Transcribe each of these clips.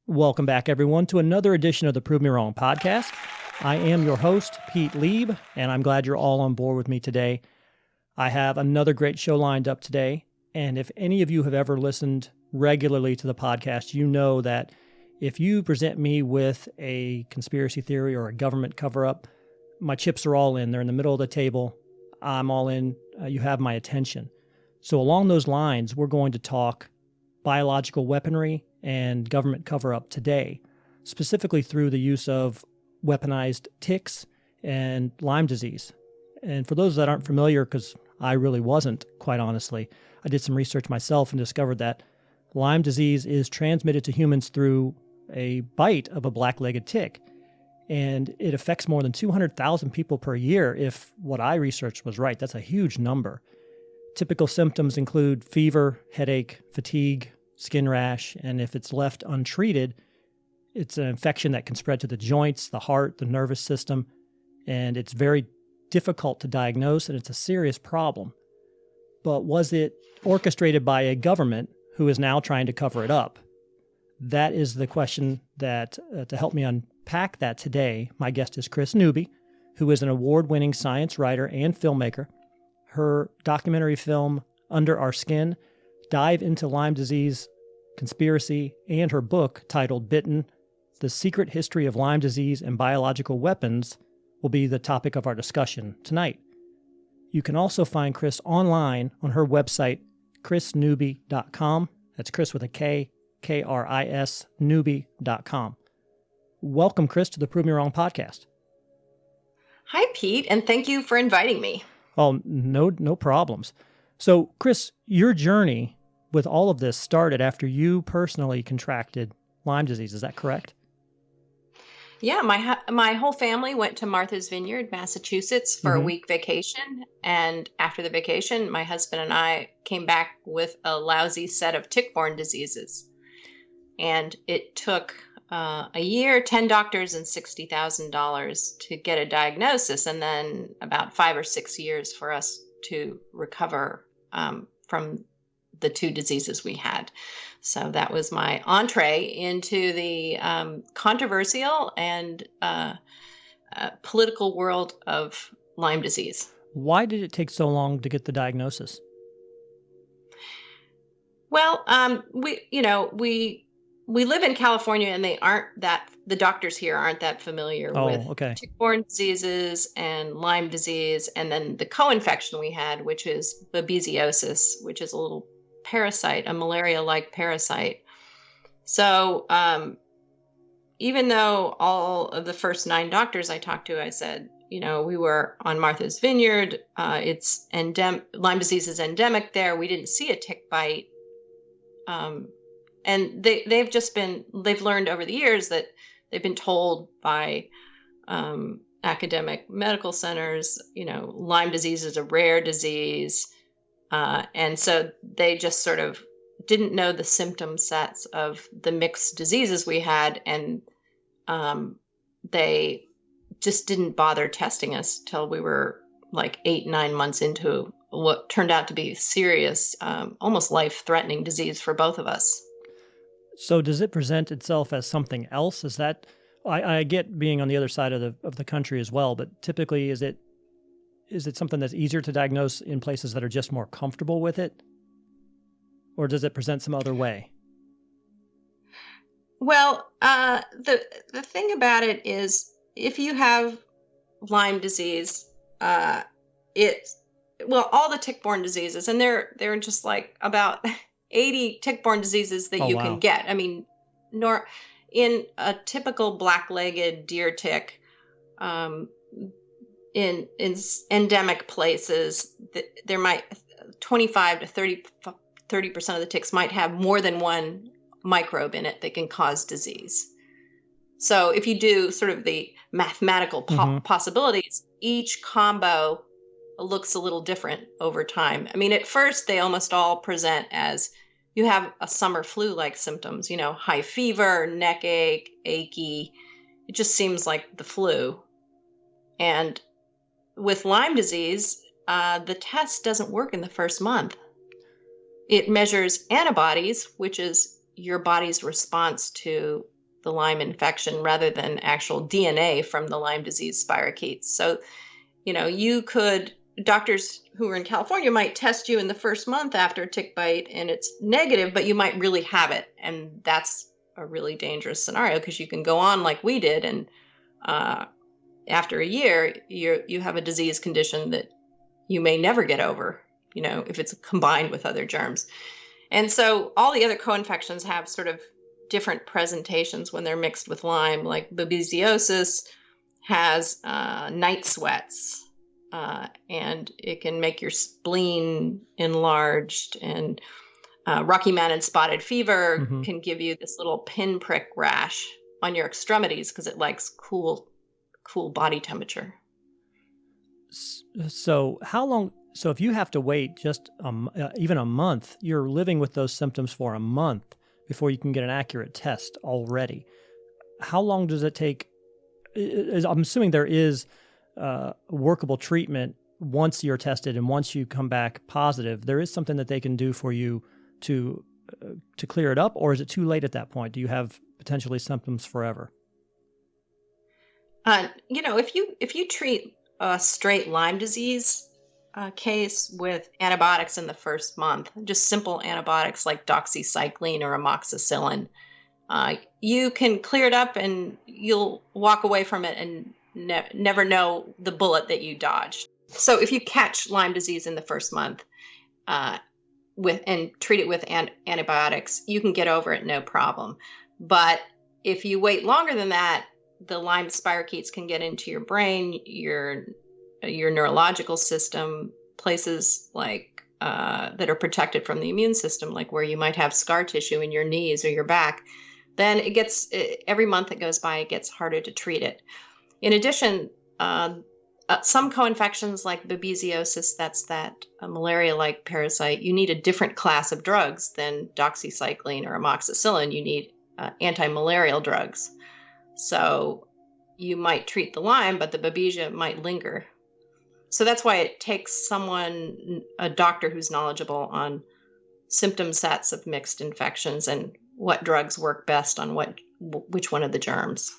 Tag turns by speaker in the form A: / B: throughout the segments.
A: Welcome back, everyone, to another edition of the Prove Me Wrong podcast. I am your host, Pete Lieb, and I'm glad you're all on board with me today. I have another great show lined up today, and if any of you have ever listened regularly to the podcast, you know that if you present me with a conspiracy theory or a government cover-up, my chips are all in. They're in the middle of the table. I'm all in. You have my attention. So along those lines, we're going to talk biological weaponry and government cover-up today, specifically through the use of weaponized ticks and Lyme disease. And for those that aren't familiar, because I really wasn't, quite honestly, I did some research myself and discovered that Lyme disease is transmitted to humans through a bite of a black-legged tick. And it affects more than 200,000 people per year if what I researched was right. That's a huge number. Typical symptoms include fever, headache, fatigue, skin rash, and if it's left untreated, it's an infection that can spread to the joints, the heart, the nervous system, and it's very difficult to diagnose, and it's a serious problem. But was it orchestrated by a government who is now trying to cover it up? That is the question that, to help me unpack that today, my guest is Kris Newby, who is an award-winning science writer and filmmaker. Her documentary film, Under Our Skin, dive into Lyme disease conspiracy, and her book titled Bitten, The Secret History of Lyme Disease and Biological Weapons will be the topic of our discussion tonight. You can also find Kris online on her website, krisnewby.com. That's Kris with a K, K-R-I-S, newby.com. Welcome, Kris, to the Prove Me Wrong podcast.
B: Hi, Pete, and thank you for inviting me.
A: Oh, no problems. So, Kris, your journey with all of this started after you personally contracted Lyme disease. Is that correct?
B: Yeah, my whole family went to Martha's Vineyard, Massachusetts for a week vacation. And after the vacation, my husband and I came back with a lousy set of tick-borne diseases. And it took a year, 10 doctors, and $60,000 to get a diagnosis, and then about 5 or 6 years for us to recover from the two diseases we had. So that was my entree into the controversial and political world of Lyme disease.
A: Why did it take so long to get the diagnosis?
B: Well, we live in California, and the doctors here aren't that familiar with tick-borne diseases and Lyme disease, and then the co-infection we had, which is babesiosis, which is a little parasite, a malaria-like parasite. So even though all of the first 9 doctors I talked to, I said, we were on Martha's Vineyard, it's Lyme disease is endemic there. We didn't see a tick bite. And they've learned over the years that they've been told by academic medical centers, Lyme disease is a rare disease. And so they just sort of didn't know the symptom sets of the mixed diseases we had. And they just didn't bother testing us till we were like 8-9 months into what turned out to be serious, almost life-threatening disease for both of us.
A: So does it present itself as something else? Is that, I get being on the other side of the country as well, but typically is it something that's easier to diagnose in places that are just more comfortable with it? Or does it present some other way?
B: Well, the thing about it is, if you have Lyme disease, all the tick-borne diseases, and they're just like about 80 tick-borne diseas that you can get. I mean, in a typical black-legged deer tick, in endemic places, there might 25 to 30% of the ticks might have more than one microbe in it that can cause disease. So if you do sort of the mathematical possibilities, each combo looks a little different over time. I mean, at first, they almost all present as you have a summer flu-like symptoms, high fever, neck ache, achy. It just seems like the flu. And with Lyme disease, the test doesn't work in the first month. It measures antibodies, which is your body's response to the Lyme infection rather than actual DNA from the Lyme disease spirochetes. So, doctors who are in California might test you in the first month after a tick bite and it's negative, but you might really have it. And that's a really dangerous scenario because you can go on like we did. And after a year, you have a disease condition that you may never get over, if it's combined with other germs. And so all the other co-infections have sort of different presentations when they're mixed with Lyme, like babesiosis has night sweats, and it can make your spleen enlarged, and Rocky Mountain spotted fever can give you this little pinprick rash on your extremities because it likes cool body temperature.
A: So how long? So if you have to wait just even a month, you're living with those symptoms for a month before you can get an accurate test already. How long does it take? I'm assuming there is workable treatment once you're tested and once you come back positive. There is something that they can do for you to clear it up, or is it too late at that point? Do you have potentially symptoms forever?
B: If you treat a straight Lyme disease case with antibiotics in the first month, just simple antibiotics like doxycycline or amoxicillin, you can clear it up and you'll walk away from it and never know the bullet that you dodged. So if you catch Lyme disease in the first month and treat it with antibiotics, you can get over it no problem. But if you wait longer than that, the Lyme spirochetes can get into your brain, your neurological system, places like that are protected from the immune system, like where you might have scar tissue in your knees or your back. Then every month that goes by, it gets harder to treat it. In addition, some co-infections like babesiosis, that's that malaria-like parasite, you need a different class of drugs than doxycycline or amoxicillin. You need anti-malarial drugs. So you might treat the Lyme, but the babesia might linger. So that's why it takes a doctor who's knowledgeable on symptom sets of mixed infections and what drugs work best on which one of the germs.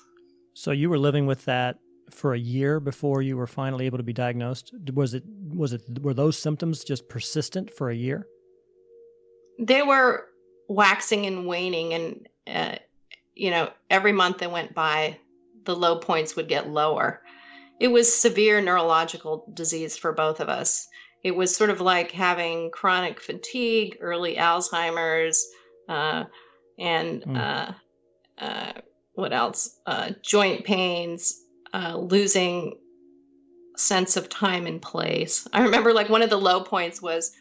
A: So you were living with that for a year before you were finally able to be diagnosed. Were those symptoms just persistent for a year?
B: They were waxing and waning, and every month that went by, the low points would get lower. It was severe neurological disease for both of us. It was sort of like having chronic fatigue, early Alzheimer's, what else? Joint pains, losing sense of time and place. I remember one of the low points was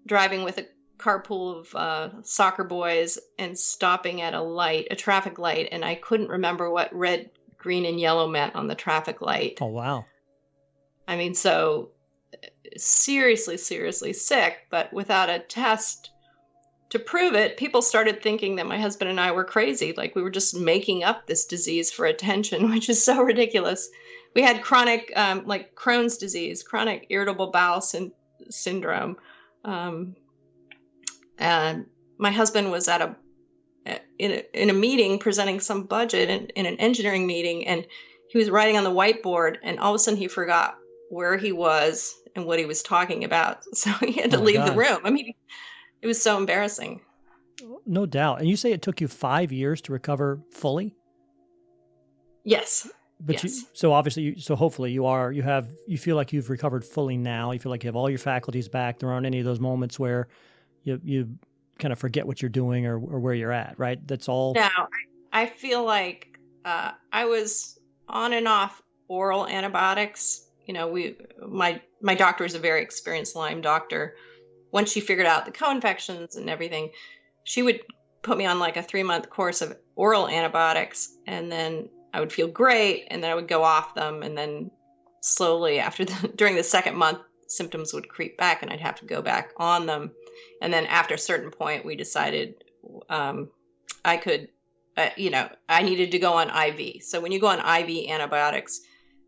B: driving with a carpool of soccer boys and stopping at a traffic light, and I couldn't remember what red, green, and yellow meant on the traffic light.
A: Oh, wow.
B: I mean, so seriously, seriously sick, but without a test to prove it, people started thinking that my husband and I were crazy, like we were just making up this disease for attention, which is so ridiculous. We had chronic, like Crohn's disease, chronic irritable bowel syndrome. And my husband was in a meeting presenting some budget in an engineering meeting, and he was writing on the whiteboard, and all of a sudden he forgot where he was and what he was talking about. So he had to leave the room. I mean, it was so embarrassing.
A: No doubt. And you say it took you 5 years to recover fully?
B: Yes.
A: But
B: yes.
A: Hopefully you feel like you've recovered fully now. You feel like you have all your faculties back. There aren't any of those moments where you kind of forget what you're doing or where you're at, right? That's all.
B: No, I feel like I was on and off oral antibiotics. My doctor is a very experienced Lyme doctor. Once she figured out the co-infections and everything, she would put me on like a 3-month course of oral antibiotics, and then I would feel great, and then I would go off them, and then slowly during the second month, symptoms would creep back, and I'd have to go back on them. And then after a certain point, we decided I needed to go on IV. So when you go on IV antibiotics,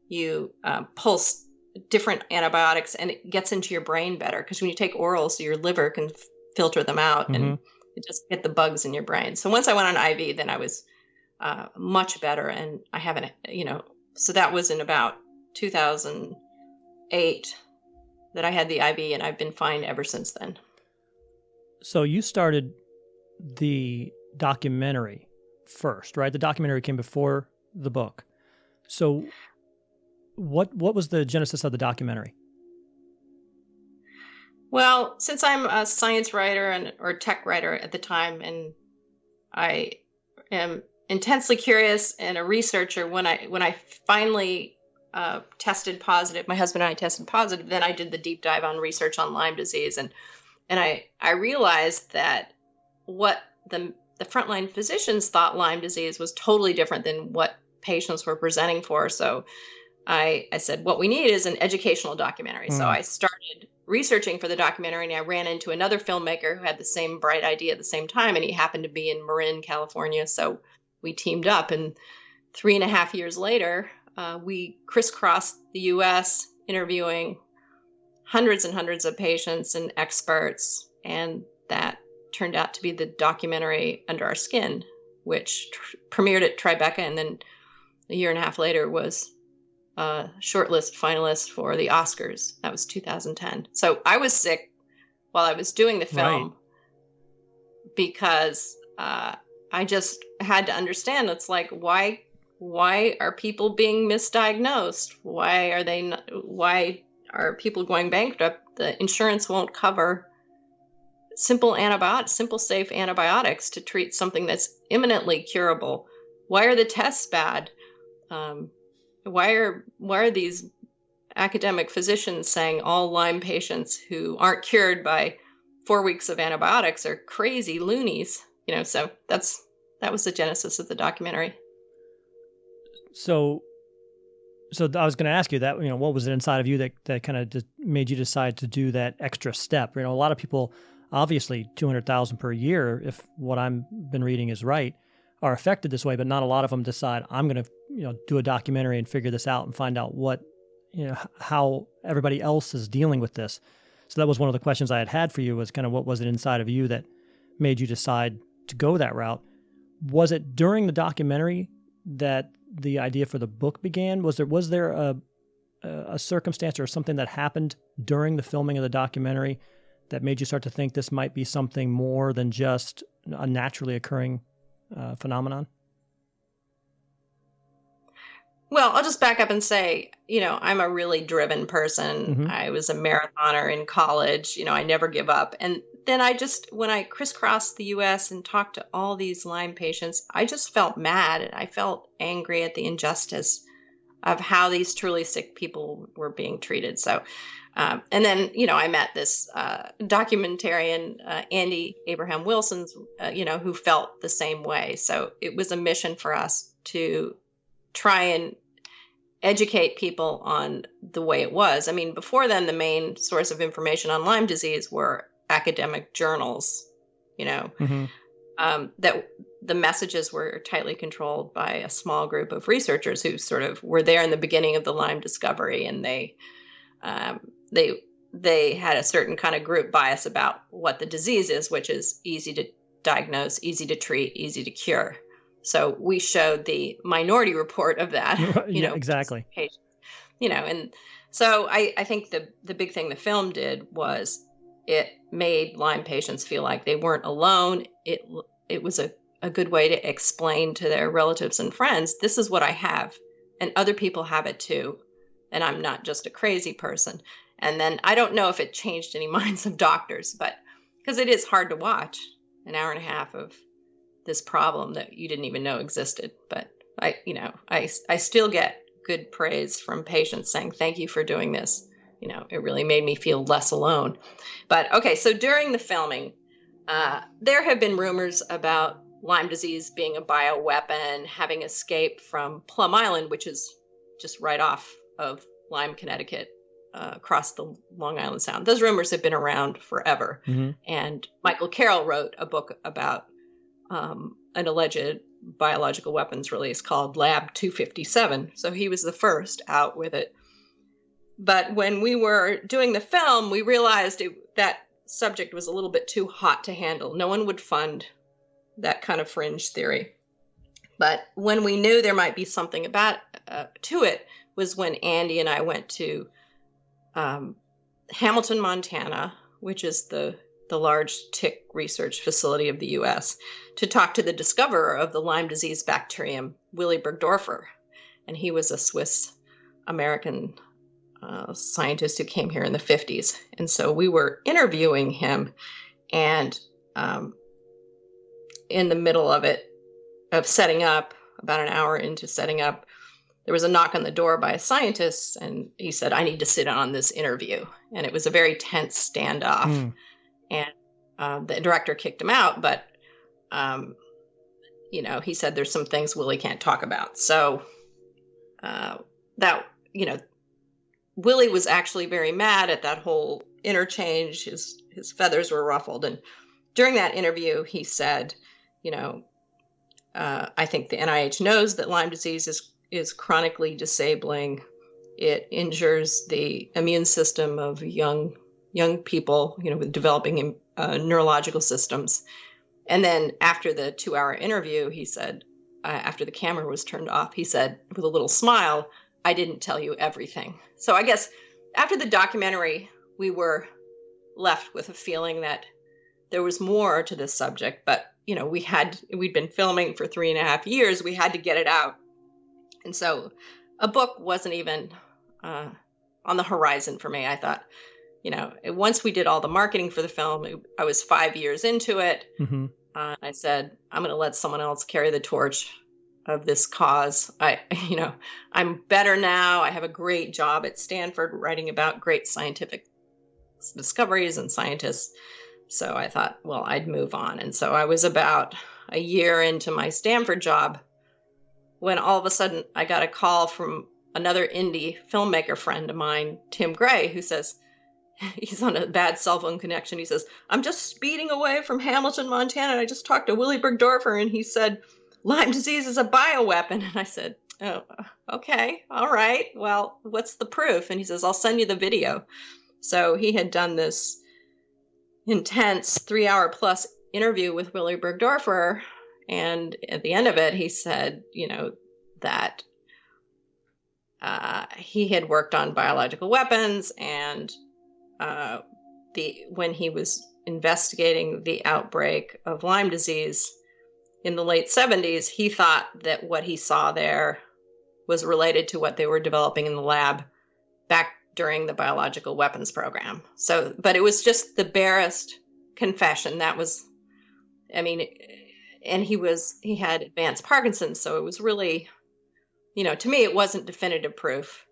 B: you pulse different antibiotics, and it gets into your brain better, because when you take orals, your liver can filter them out, and it just get the bugs in your brain. So once I went on IV, then I was much better. And I haven't, so that was in about 2008 that I had the IV, and I've been fine ever since then.
A: So you started the documentary first, right? The documentary came before the book. So what was the genesis of the documentary?
B: Well, since I'm a science writer or tech writer at the time, and I am intensely curious and a researcher, when I finally tested positive, my husband and I tested positive, then I did the deep dive on research on Lyme disease, and I realized that what the frontline physicians thought Lyme disease was totally different than what patients were presenting for. So I said, what we need is an educational documentary. So I started researching for the documentary, and I ran into another filmmaker who had the same bright idea at the same time, and he happened to be in Marin, California. So we teamed up, and 3.5 years later, we crisscrossed the U.S. interviewing hundreds and hundreds of patients and experts, and that turned out to be the documentary Under Our Skin, which premiered at Tribeca, and then a year and a half later was shortlist finalist for the Oscars. That was 2010. So I was sick while I was doing the film, because I just had to understand. It's like, why are people being misdiagnosed? Why are people going bankrupt? The insurance won't cover simple safe antibiotics to treat something that's imminently curable. Why are the tests bad? Why are these academic physicians saying all Lyme patients who aren't cured by 4 weeks of antibiotics are crazy loonies? So that was the genesis of the documentary.
A: So I was going to ask you that, what was it inside of you that kind of made you decide to do that extra step? A lot of people, obviously 200,000 per year, if what I've been reading is right, are affected this way, but not a lot of them decide, I'm going to, do a documentary and figure this out and find out what, how everybody else is dealing with this. So that was one of the questions I had for you, was kind of what was it inside of you that made you decide to go that route? Was it during the documentary that the idea for the book began? Was there a circumstance or something that happened during the filming of the documentary that made you start to think this might be something more than just a naturally occurring phenomenon?
B: Well, I'll just back up and say, I'm a really driven person.
A: Mm-hmm.
B: I was a marathoner in college. I never give up. And then when I crisscrossed the U.S. and talked to all these Lyme patients, I just felt mad, and I felt angry at the injustice of how these truly sick people were being treated. So, and then, I met this documentarian, Andy Abraham Wilson's, who felt the same way. So it was a mission for us to try and educate people on the way it was. I mean, before then, the main source of information on Lyme disease were academic journals,
A: Mm-hmm.
B: That the messages were tightly controlled by a small group of researchers who sort of were there in the beginning of the Lyme discovery, and they had a certain kind of group bias about what the disease is, which is easy to diagnose, easy to treat, easy to cure. So we showed the minority report of that,
A: exactly.
B: And so I think the big thing the film did was it made Lyme patients feel like they weren't alone. It was a good way to explain to their relatives and friends, this is what I have, and other people have it too, and I'm not just a crazy person. And then I don't know if it changed any minds of doctors, but because it is hard to watch an hour and a half of this problem that you didn't even know existed. But I still get good praise from patients saying, thank you for doing this. It really made me feel less alone. But okay, so during the filming, there have been rumors about Lyme disease being a bioweapon, having escaped from Plum Island, which is just right off of Lyme, Connecticut, across the Long Island Sound. Those rumors have been around forever.
A: Mm-hmm.
B: And Michael Carroll wrote a book about an alleged biological weapons release called Lab 257. So he was the first out with it. But when we were doing the film, we realized that subject was a little bit too hot to handle. No one would fund that kind of fringe theory. But when we knew there might be something about to it was when Andy and I went to Hamilton, Montana, which is the large tick research facility of the U.S., to talk to the discoverer of the Lyme disease bacterium, Willy Bergdorfer. And he was a Swiss-American scientist who came here in the 50s. And so we were interviewing him, and in the middle of setting up, about an hour into setting up, there was a knock on the door by a scientist, and he said, "I need to sit in on this interview." And it was a very tense standoff. And the director kicked him out, but, he said there's some things Willy can't talk about. So Willy was actually very mad at that whole interchange. His feathers were ruffled. And during that interview, he said, I think the NIH knows that Lyme disease is chronically disabling. It injures the immune system of young people, with developing neurological systems. And then after the 2-hour interview, he said, after the camera was turned off, he said with a little smile, "I didn't tell you everything." So I guess after the documentary, we were left with a feeling that there was more to this subject, but we'd been filming for 3.5 years. We had to get it out. And so a book wasn't even on the horizon for me. I thought, once we did all the marketing for the film, I was 5 years into it.
A: Mm-hmm.
B: I said, I'm going to let someone else carry the torch of this cause. I'm better now. I have a great job at Stanford writing about great scientific discoveries and scientists. So I thought, well, I'd move on. And so I was about a year into my Stanford job when all of a sudden I got a call from another indie filmmaker friend of mine, Tim Gray, who says, he's on a bad cell phone connection. He says, "I'm just speeding away from Hamilton, Montana, and I just talked to Willy Bergdorfer, and he said, Lyme disease is a bioweapon." And I said, "Oh, okay, all right. Well, what's the proof?" And he says, "I'll send you the video." So he had done this intense 3-hour plus interview with Willy Bergdorfer. And at the end of it, he said, that he had worked on biological weapons, and when he was investigating the outbreak of Lyme disease in the late 70s, he thought that what he saw there was related to what they were developing in the lab back during the biological weapons program. So, but it was just the barest confession. That was, and he had advanced Parkinson's. So it was really, to me, it wasn't definitive proof.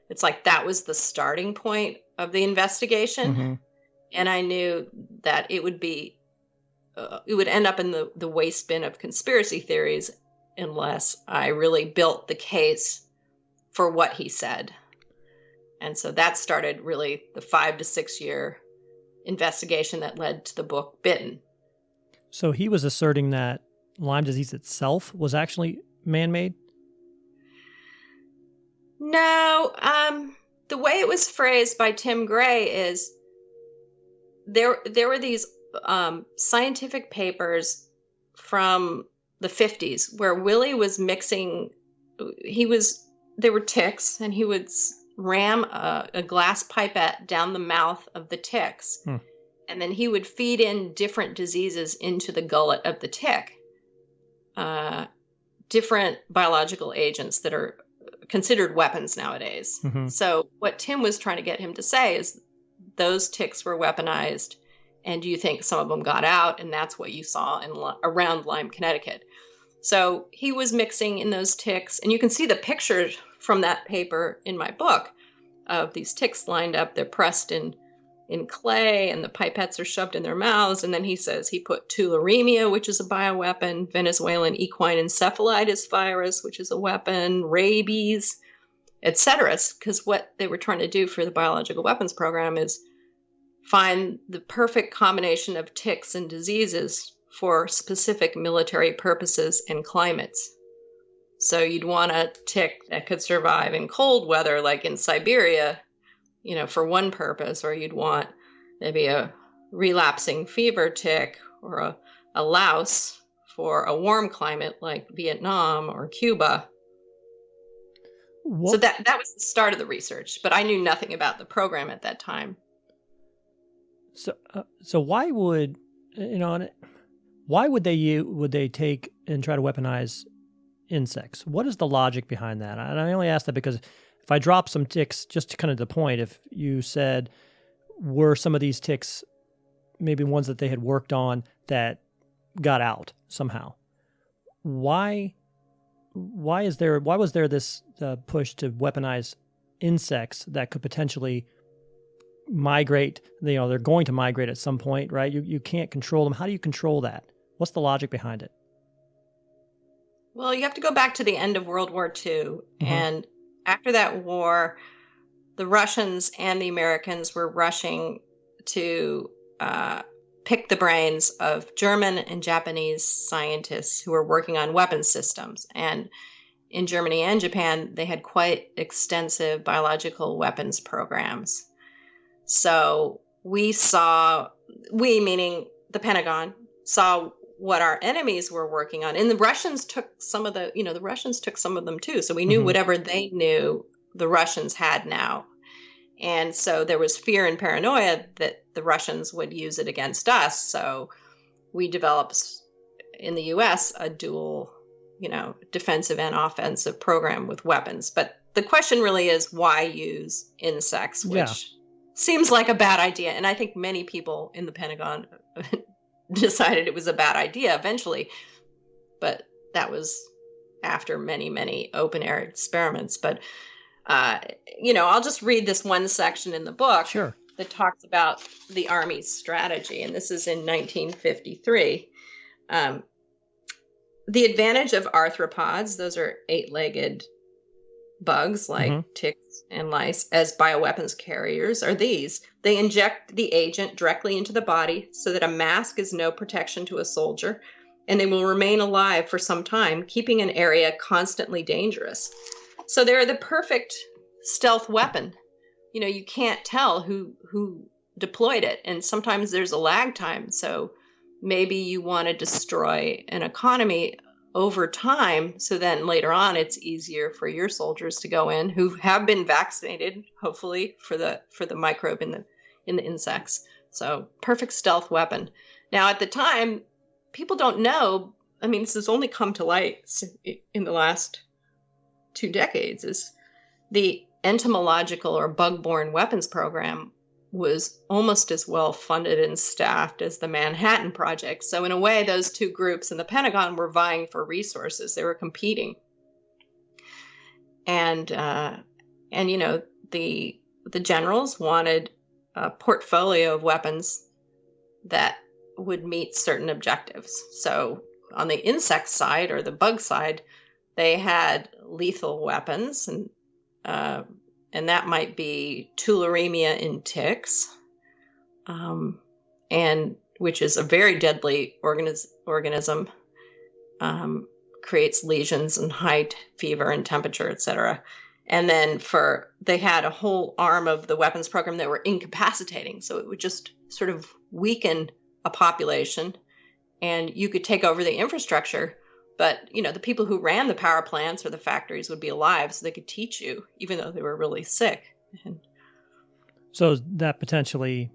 B: It's like that was the starting point of the investigation.
A: Mm-hmm.
B: And I knew that it would end up in the waste bin of conspiracy theories unless I really built the case for what he said. And so that started really the 5 to 6 year investigation that led to the book Bitten.
A: So he was asserting that Lyme disease itself was actually man-made?
B: No, the way it was phrased by Tim Gray is there were these scientific papers from the 50s where Willy was mixing, there were ticks, and he would ram a glass pipette down the mouth of the ticks. And then he would feed in different diseases into the gullet of the tick, different biological agents that are considered weapons nowadays.
A: Mm-hmm.
B: So what Tim was trying to get him to say is those ticks were weaponized, and do you think some of them got out? And that's what you saw around Lyme, Connecticut. So he was mixing in those ticks, and you can see the pictures from that paper in my book of these ticks lined up. They're pressed in clay, and the pipettes are shoved in their mouths. And then he says he put tularemia, which is a bioweapon, Venezuelan equine encephalitis virus, which is a weapon, rabies, etc. Because what they were trying to do for the biological weapons program is find the perfect combination of ticks and diseases for specific military purposes and climates. So you'd want a tick that could survive in cold weather, like in Siberia, for one purpose, or you'd want maybe a relapsing fever tick or a louse for a warm climate like Vietnam or Cuba.
A: What?
B: So that was the start of the research, but I knew nothing about the program at that time.
A: So why would why would they take and try to weaponize insects? What is the logic behind that? And I only ask that because if I drop some ticks, just to kind of the point, if you said, were some of these ticks maybe ones that they had worked on that got out somehow? Why was there this push to weaponize insects that could potentially migrate? They're going to migrate at some point, right? You can't control them. How do you control that? What's the logic behind it?
B: Well, you have to go back to the end of World War II.
A: Mm-hmm.
B: And after that war, the Russians and the Americans were rushing to pick the brains of German and Japanese scientists who were working on weapon systems. And in Germany and Japan, they had quite extensive biological weapons programs. So we meaning the Pentagon, saw what our enemies were working on. And the Russians took some of them too. So we knew whatever they knew, the Russians had now. And so there was fear and paranoia that the Russians would use it against us. So we developed in the US a dual, defensive and offensive program with weapons. But the question really is, why use insects, which seems like a bad idea. And I think many people in the Pentagon decided it was a bad idea eventually. But that was after many, many open air experiments. But I'll just read this one section in the book that talks about the Army's strategy. And this is in 1953. The advantage of arthropods, those are 8-legged bugs like ticks and lice, as bioweapons carriers are these. They inject the agent directly into the body so that a mask is no protection to a soldier, and they will remain alive for some time, keeping an area constantly dangerous. So they're the perfect stealth weapon. You can't tell who deployed it. And sometimes there's a lag time. So maybe you want to destroy an economy over time. So then later on, it's easier for your soldiers to go in who have been vaccinated, hopefully, for the microbe in the insects. So perfect stealth weapon. Now, at the time, people don't know. I mean, this has only come to light in the last 2 decades. Is the entomological or bug-borne weapons program was almost as well funded and staffed as the Manhattan Project. So in a way, those two groups in the Pentagon were vying for resources. They were competing. And the generals wanted a portfolio of weapons that would meet certain objectives. So on the insect side or the bug side, they had lethal weapons, and that might be tularemia in ticks, and which is a very deadly organism, creates lesions and height, fever, and temperature, etc. And then they had a whole arm of the weapons program that were incapacitating, so it would just sort of weaken a population, and you could take over the infrastructure. But, the people who ran the power plants or the factories would be alive, so they could teach you, even though they were really sick.
A: So that potentially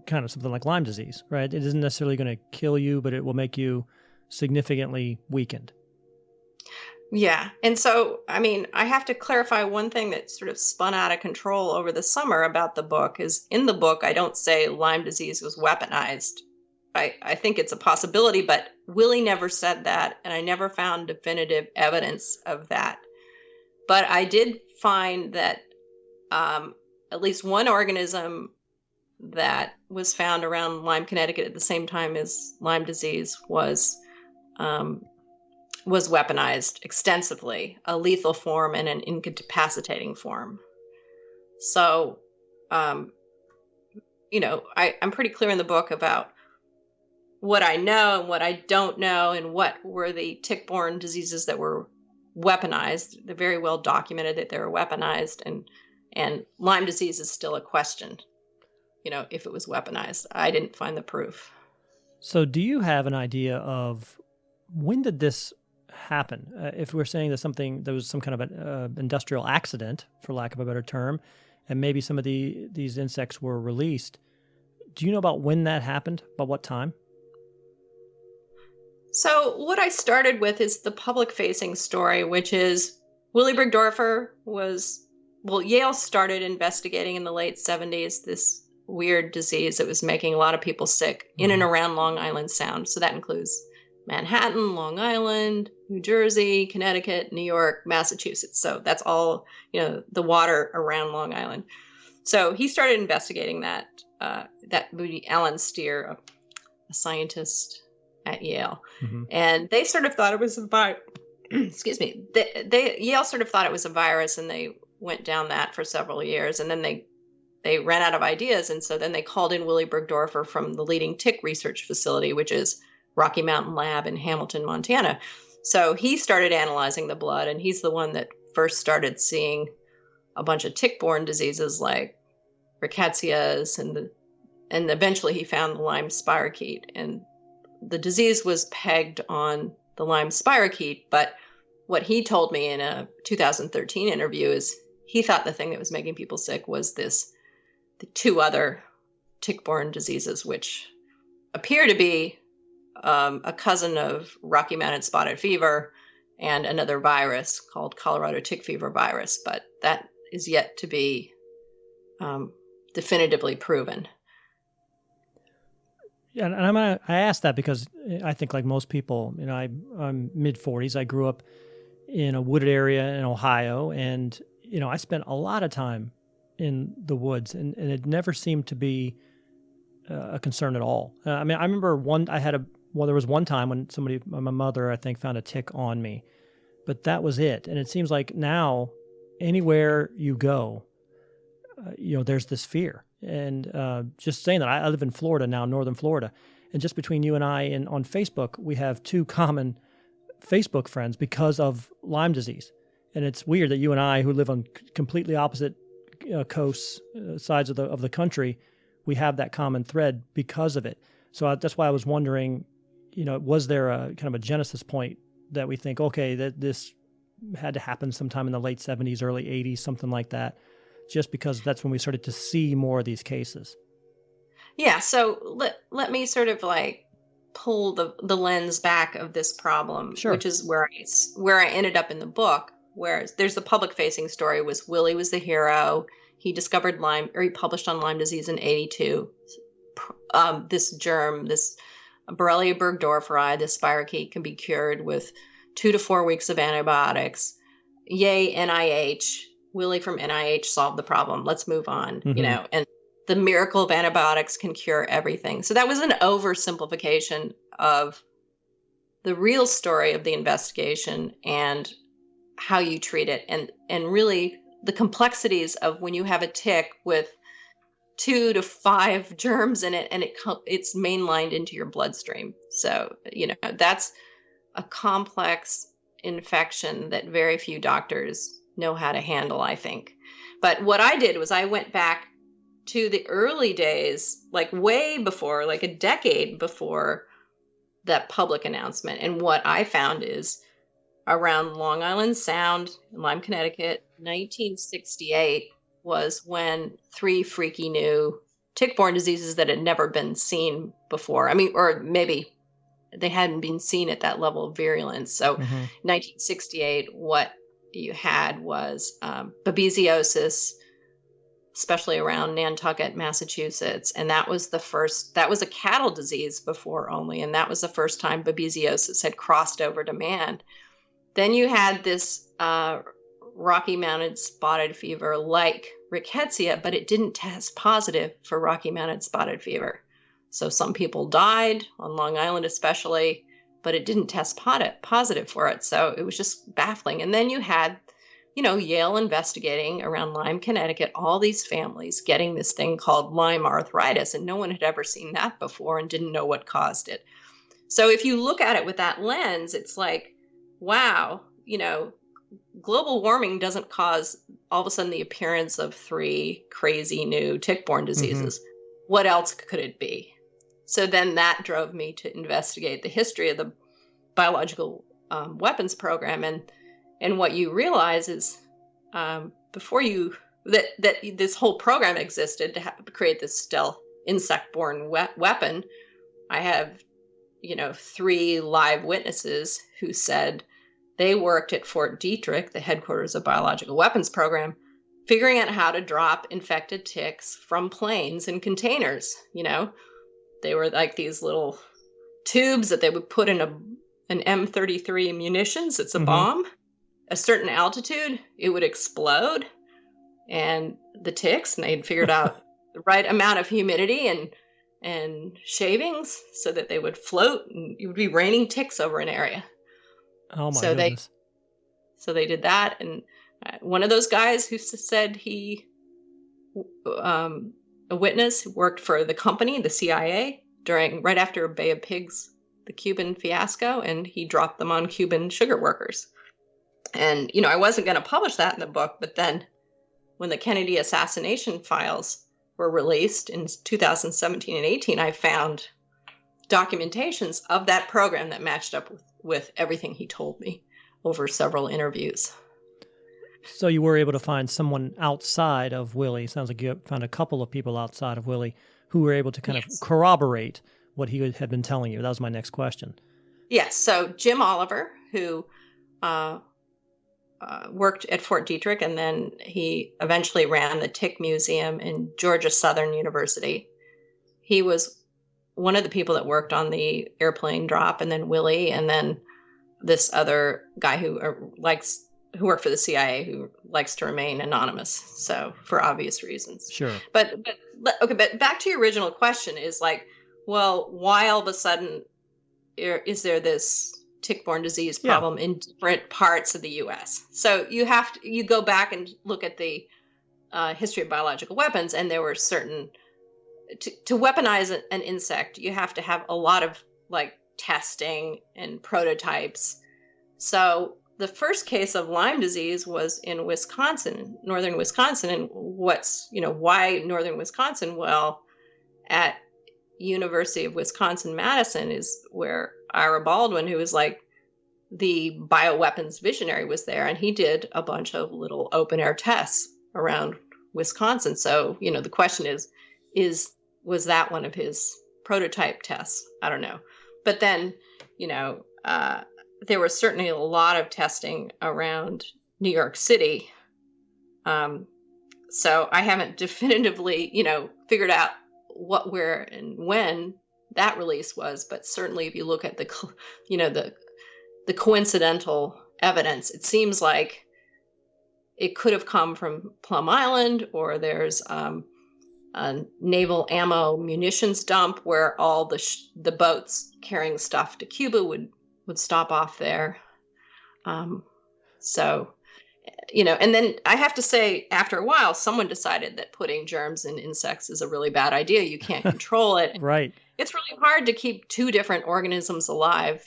A: kind of something like Lyme disease, right? It isn't necessarily going to kill you, but it will make you significantly weakened.
B: Yeah. And so, I have to clarify one thing that sort of spun out of control over the summer about the book is in the book, I don't say Lyme disease was weaponized. I think it's a possibility, but Willie never said that, and I never found definitive evidence of that. But I did find that at least one organism that was found around Lyme, Connecticut at the same time as Lyme disease was weaponized extensively, a lethal form and an incapacitating form. So, I'm pretty clear in the book about what I know and what I don't know, and what were the tick-borne diseases that were weaponized. They're very well documented that they were weaponized, and Lyme disease is still a question, if it was weaponized. I didn't find the proof.
A: So do you have an idea of when did this happen? If we're saying there was some kind of an industrial accident, for lack of a better term, and maybe some of these insects were released, do you know about when that happened? About what time?
B: So what I started with is the public-facing story, which is Willy Bergdorfer Yale started investigating in the late 70s this weird disease that was making a lot of people sick in and around Long Island Sound. So that includes Manhattan, Long Island, New Jersey, Connecticut, New York, Massachusetts. So that's all, the water around Long Island. So he started investigating that would be Alan Steer, a scientist at Yale. Mm-hmm. And they sort of thought it was a virus. Excuse me. Yale sort of thought it was a virus, and they went down that for several years. And then they ran out of ideas. And so then they called in Willy Bergdorfer from the leading tick research facility, which is Rocky Mountain Lab in Hamilton, Montana. So he started analyzing the blood, and he's the one that first started seeing a bunch of tick-borne diseases like rickettsias, and eventually he found the Lyme spirochete. And the disease was pegged on the Lyme spirochete, but what he told me in a 2013 interview is he thought the thing that was making people sick was the two other tick-borne diseases, which appear to be a cousin of Rocky Mountain spotted fever and another virus called Colorado tick fever virus, but that is yet to be definitively proven.
A: Yeah, and I asked that because I think, like most people, I'm mid-40s. I grew up in a wooded area in Ohio, and I spent a lot of time in the woods, and it never seemed to be a concern at all. I remember there was one time when my mother, I think, found a tick on me, but that was it. And it seems like now, anywhere you go, there's this fear. And just saying that, I live in Florida now, northern Florida, and just between you and I, and on Facebook, we have two common Facebook friends because of Lyme disease. And it's weird that you and I, who live on completely opposite coasts, sides of the country, we have that common thread because of it. So that's why I was wondering, was there a kind of a genesis point that we think, okay, that this had to happen sometime in the late 70s, early 80s, something like that, just because that's when we started to see more of these cases?
B: Yeah, so let me sort of like pull the lens back of this problem, sure, which is where I ended up in the book, where there's the public-facing story. Willie was the hero. He discovered Lyme, or he published on Lyme disease in 82. This germ, this Borrelia burgdorferi, this spirochete, can be cured with 2 to 4 weeks of antibiotics. Yay, NIH. Willie from NIH solved the problem. Let's move on, mm-hmm. And the miracle of antibiotics can cure everything. So that was an oversimplification of the real story of the investigation and how you treat it. And really the complexities of when you have a tick with 2 to 5 germs in it, and it's mainlined into your bloodstream. So, that's a complex infection that very few doctors know how to handle, I think. But what I did was I went back to the early days, like way before, like a decade before that public announcement. And what I found is around Long Island Sound in Lyme, Connecticut, 1968 was when 3 freaky new tick-borne diseases that had never been seen before. Or maybe they hadn't been seen at that level of virulence. So 1968, what you had was babesiosis, especially around Nantucket, Massachusetts. And that was a cattle disease before only. And that was the first time babesiosis had crossed over to man. Then you had this Rocky Mountain spotted fever like rickettsia, but it didn't test positive for Rocky Mountain spotted fever. So some people died on Long Island especially, but it didn't test positive for it. So it was just baffling. And then you had, Yale investigating around Lyme, Connecticut, all these families getting this thing called Lyme arthritis, and no one had ever seen that before and didn't know what caused it. So if you look at it with that lens, it's like, wow, global warming doesn't cause all of a sudden the appearance of 3 crazy new tick-borne diseases. Mm-hmm. What else could it be? So then that drove me to investigate the history of biological weapons program. And what you realize is before you that this whole program existed to create this stealth insect-borne weapon. I have 3 live witnesses who said they worked at Fort Detrick, the headquarters of biological weapons program, figuring out how to drop infected ticks from planes in containers. They were like these little tubes that they would put in an M33 munitions. It's a bomb. A certain altitude, it would explode, and the ticks, and they'd figured out the right amount of humidity and shavings so that they would float, and it would be raining ticks over an area.
A: Oh my goodness!
B: So they did that, and one of those guys who said he, a witness who worked for the company, the CIA, right after Bay of Pigs, the Cuban fiasco, and he dropped them on Cuban sugar workers. And, I wasn't going to publish that in the book, but then when the Kennedy assassination files were released in 2017 and 18, I found documentations of that program that matched up with everything he told me over several interviews.
A: So you were able to find someone outside of Willie. Sounds like you found a couple of people outside of Willie who were able to kind of corroborate what he had been telling you. That was my next question. Yes.
B: So Jim Oliver, who worked at Fort Detrick, and then he eventually ran the Tick Museum in Georgia Southern University. He was one of the people that worked on the airplane drop, and then Willie, and then this other guy who worked for the CIA who likes to remain anonymous, so for obvious reasons.
A: Sure.
B: But back to your original question is like, well, why all of a sudden is there this tick-borne disease problem in different parts of the U.S.? So you go back and look at the history of biological weapons, and there were certain to weaponize an insect, you have to have a lot of testing and prototypes. So the first case of Lyme disease was in Wisconsin, northern Wisconsin, and why northern Wisconsin? Well, at University of Wisconsin-Madison is where Ira Baldwin, who was the bioweapons visionary, was there, and he did a bunch of little open air tests around Wisconsin. So, the question was that one of his prototype tests? I don't know. But then, there was certainly a lot of testing around New York City. So I haven't definitively, figured out what, where, and when that release was, but certainly if you look at the coincidental evidence, it seems like it could have come from Plum Island, or there's a naval ammo munitions dump where all the boats carrying stuff to Cuba would stop off there. So, and then I have to say, after a while, someone decided that putting germs in insects is a really bad idea. You can't control it.
A: Right.
B: It's really hard to keep 2 different organisms alive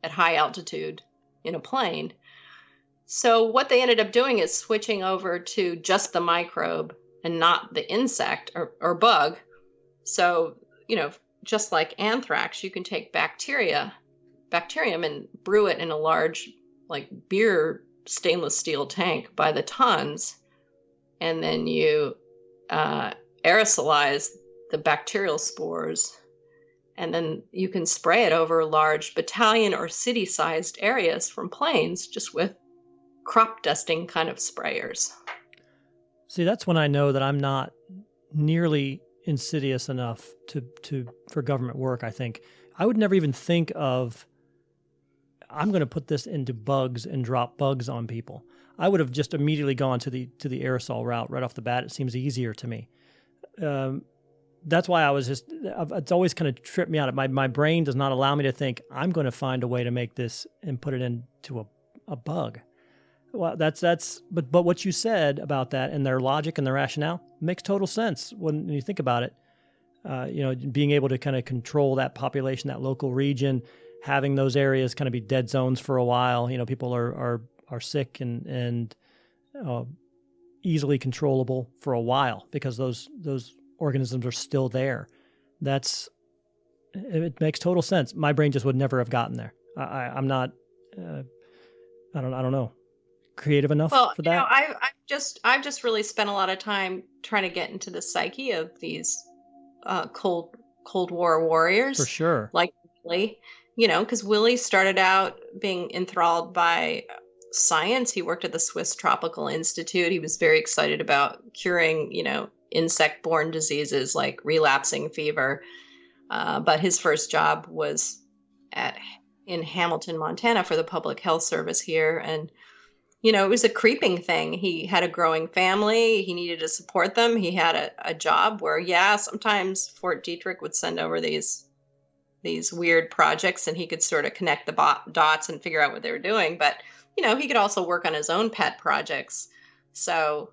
B: at high altitude in a plane. So what they ended up doing is switching over to just the microbe and not the insect or bug. So, just like anthrax, you can take bacterium and brew it in a large, beer stainless steel tank by the tons. And then you aerosolize the bacterial spores. And then you can spray it over large battalion or city-sized areas from planes just with crop dusting kind of sprayers.
A: See, that's when I know that I'm not nearly insidious enough for government work, I think. I would never even think of, I'm going to put this into bugs and drop bugs on people. I would have just immediately gone to the aerosol route right off the bat. It seems easier to me. That's why I was it's always kind of tripped me out. My brain does not allow me to think, I'm going to find a way to make this and put it into a bug. Well, but what you said about that and their logic and their rationale makes total sense when you think about it. Being able to kind of control that population, that local region, having those areas kind of be dead zones for a while. People are sick and easily controllable for a while because those organisms are still there. It makes total sense. My brain just would never have gotten there. I'm not, I don't know, creative enough for that.
B: I've just really spent a lot of time trying to get into the psyche of these Cold War warriors.
A: For sure.
B: Like Willie, because Willie started out being enthralled by science. He worked at the Swiss Tropical Institute. He was very excited about curing, insect-borne diseases like relapsing fever. But his first job was in Hamilton, Montana for the Public Health Service here. And, it was a creeping thing. He had a growing family. He needed to support them. He had a job where, sometimes Fort Detrick would send over these weird projects and he could sort of connect the dots and figure out what they were doing. But, he could also work on his own pet projects. So,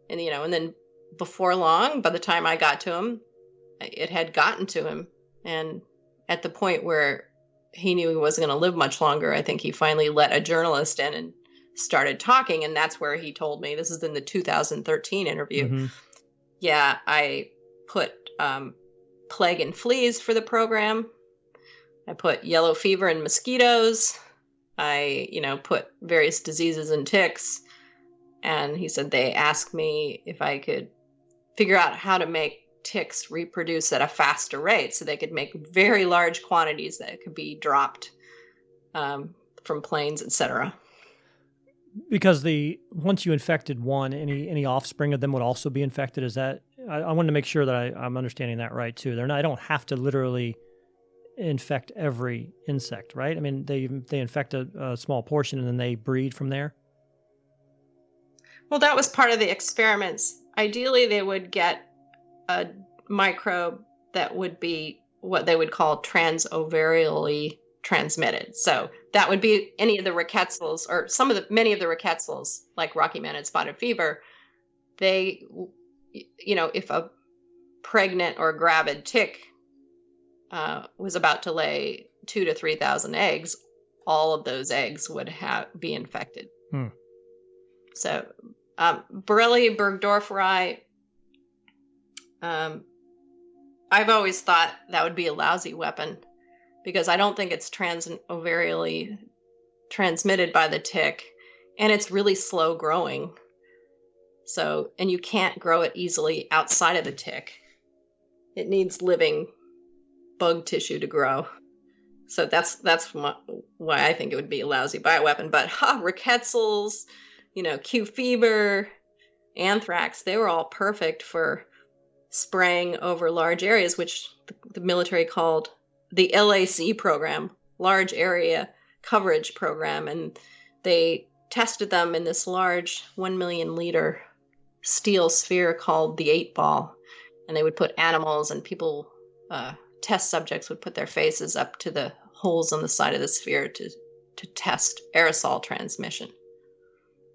B: and then before long, by the time I got to him, it had gotten to him. And at the point where he knew he wasn't going to live much longer, I think he finally let a journalist in and started talking. And that's where he told me, this is in the 2013 interview. Mm-hmm. Yeah, I put plague and fleas for the program. I put yellow fever and mosquitoes. I, put various diseases and ticks. And he said they asked me if I could figure out how to make ticks reproduce at a faster rate so they could make very large quantities that could be dropped from planes, etc.
A: Because once you infected one, any offspring of them would also be infected. Is that, I wanted to make sure that I'm understanding that right too. I don't have to literally infect every insect, right? I mean, they infect a small portion and then they breed from there.
B: Well, that was part of the experiments. Ideally, they would get a microbe that would be what they would call transovarially transmitted. So that would be any of the rickettsials or many of the rickettsials, like Rocky Mountain spotted fever. They, if a pregnant or gravid tick was about to lay 2,000 to 3,000 eggs, all of those eggs would be infected. So Borrelia burgdorferi, I've always thought that would be a lousy weapon because I don't think it's transovarially transmitted by the tick, and it's really slow growing. So, and you can't grow it easily outside of the tick. It needs living bug tissue to grow. So that's why I think it would be a lousy bioweapon. But rickettsials, Q fever, anthrax, they were all perfect for spraying over large areas, which the military called the LAC program, Large Area Coverage Program. And they tested them in this large 1 million liter steel sphere called the 8-ball. And they would put animals and people, test subjects would put their faces up to the holes on the side of the sphere to test aerosol transmission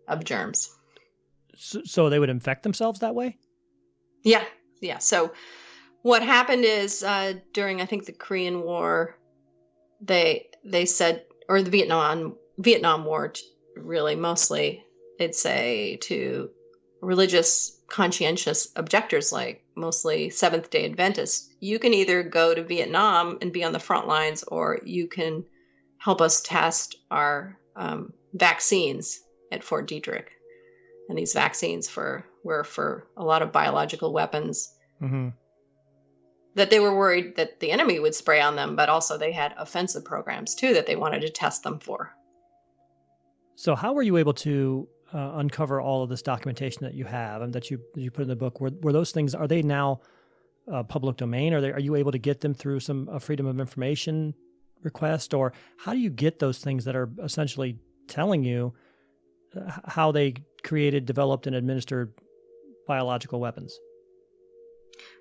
B: of germs.
A: So they would infect themselves that way?
B: Yeah. So what happened is during, I think, the Korean War, they said, or the Vietnam War, really mostly, they'd say to religious conscientious objectors, like mostly Seventh-day Adventists, you can either go to Vietnam and be on the front lines, or you can help us test our vaccines at Fort Detrick. And these vaccines were for a lot of biological weapons that they were worried that the enemy would spray on them, but also they had offensive programs too that they wanted to test them for.
A: So how were you able to uncover all of this documentation that you have and that you put in the book? Were those things, are they now public domain? Are you able to get them through some Freedom of Information request? Or how do you get those things that are essentially telling you how they created, developed, and administered biological weapons?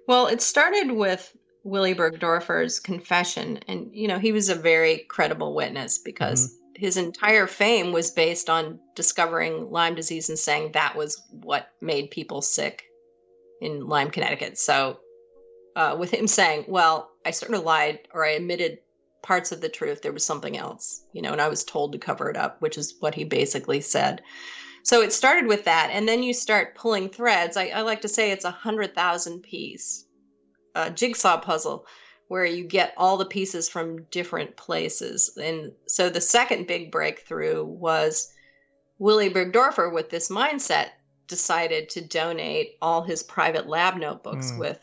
B: Well, it started with Willy Burgdorfer's confession. And, he was a very credible witness because his entire fame was based on discovering Lyme disease and saying that was what made people sick in Lyme, Connecticut. So with him saying, well, I sort of lied or I omitted parts of the truth, there was something else, and I was told to cover it up, which is what he basically said. So it started with that. And then you start pulling threads. I like to say it's 100,000 piece jigsaw puzzle where you get all the pieces from different places. And so the second big breakthrough was Willy Bergdorfer, with this mindset, decided to donate all his private lab notebooks with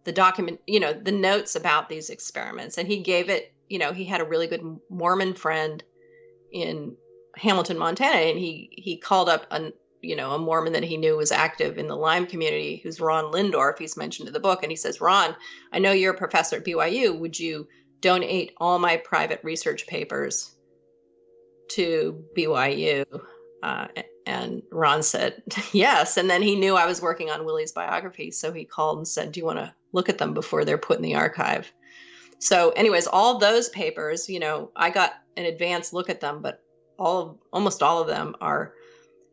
B: the document, the notes about these experiments. And he gave it, he had a really good Mormon friend in Hamilton, Montana, and he called up a Mormon that he knew was active in the Lyme community, who's Ron Lindorf. He's mentioned in the book. And he says, Ron, I know you're a professor at BYU. Would you donate all my private research papers to BYU? And Ron said, yes. And then he knew I was working on Willy's biography. So he called and said, do you want to look at them before they're put in the archive? So anyways, all those papers, I got an advanced look at them, but almost all of them are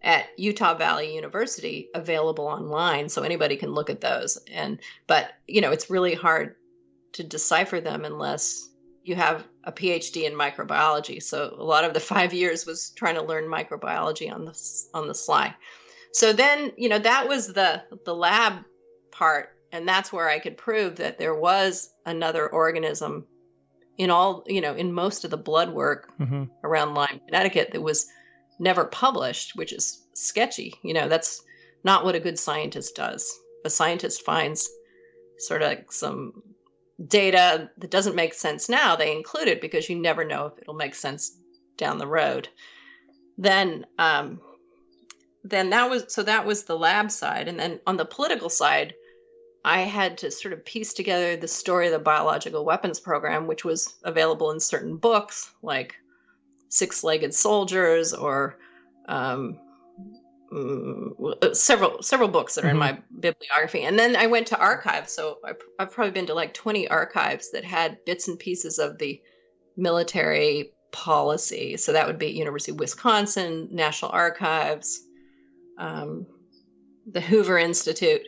B: at Utah Valley University, available online. So anybody can look at those. But it's really hard to decipher them unless you have a PhD in microbiology. So a lot of the 5 years was trying to learn microbiology on the sly. So then, that was the lab part. And that's where I could prove that there was another organism in in most of the blood work around Lyme, Connecticut, that was never published, which is sketchy. That's not what a good scientist does. A scientist finds sort of like some data that doesn't make sense now. They include it because you never know if it'll make sense down the road. Then that was the lab side. And then on the political side, I had to sort of piece together the story of the biological weapons program, which was available in certain books like Six-Legged Soldiers or several books that are in my bibliography. And then I went to archives. So I've probably been to like 20 archives that had bits and pieces of the military policy. So that would be University of Wisconsin, National Archives, the Hoover Institute.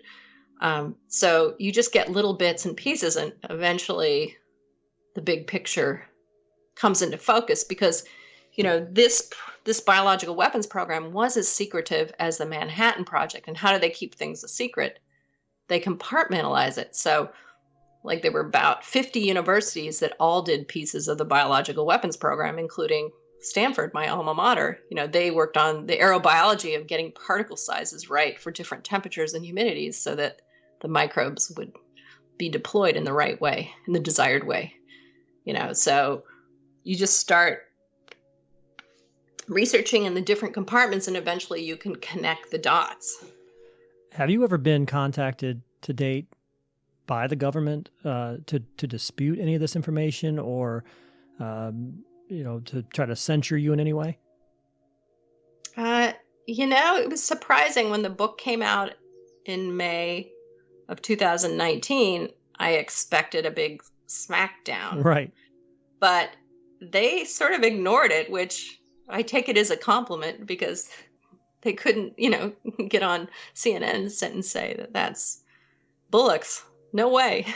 B: So you just get little bits and pieces, and eventually the big picture comes into focus because, this biological weapons program was as secretive as the Manhattan Project. And how do they keep things a secret? They compartmentalize it. So like there were about 50 universities that all did pieces of the biological weapons program, including Stanford, my alma mater. They worked on the aerobiology of getting particle sizes right for different temperatures and humidities so that the microbes would be deployed in the right way, in the desired way. So you just start researching in the different compartments and eventually you can connect the dots.
A: Have you ever been contacted to date by the government to dispute any of this information or, to try to censure you in any way?
B: It was surprising when the book came out in May of 2019, I expected a big smackdown.
A: Right.
B: But they sort of ignored it, which I take it as a compliment because they couldn't, get on CNN and say that that's bullocks. No way.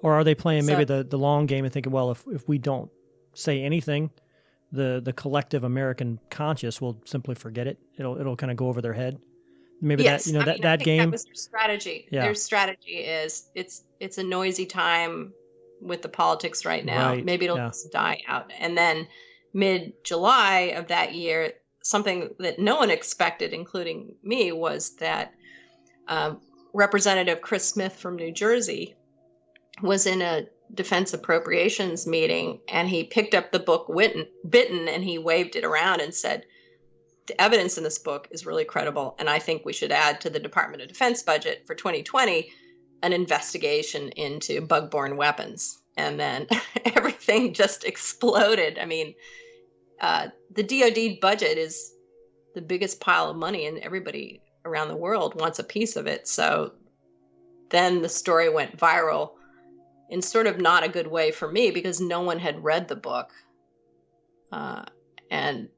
A: Or are they playing maybe the long game and thinking, well, if we don't say anything, the collective American conscious will simply forget it. It'll kind of go over their head. Maybe
B: yes.
A: that game.
B: That was their strategy.
A: Yeah.
B: Their strategy is it's a noisy time with the politics right now.
A: Right.
B: Maybe it'll just die out. And then mid-July of that year, something that no one expected, including me, was that Representative Chris Smith from New Jersey was in a defense appropriations meeting, and he picked up the book Bitten, and he waved it around and said, the evidence in this book is really credible, and I think we should add to the Department of Defense budget for 2020 an investigation into bug-borne weapons. And then everything just exploded. I mean, the DoD budget is the biggest pile of money, and everybody around the world wants a piece of it. So then the story went viral in sort of not a good way for me because no one had read the book. And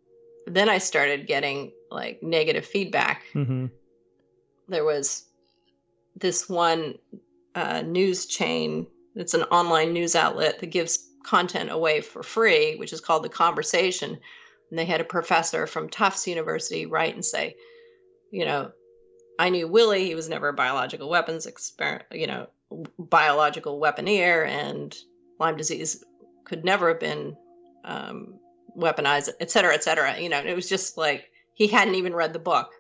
B: then I started getting like negative feedback. Mm-hmm. There was this one news chain. It's an online news outlet that gives content away for free, which is called The Conversation. And they had a professor from Tufts University write and say, I knew Willy. He was never a biological weapons biological weaponeer, and Lyme disease could never have been weaponized, et cetera, et cetera. It was just like he hadn't even read the book,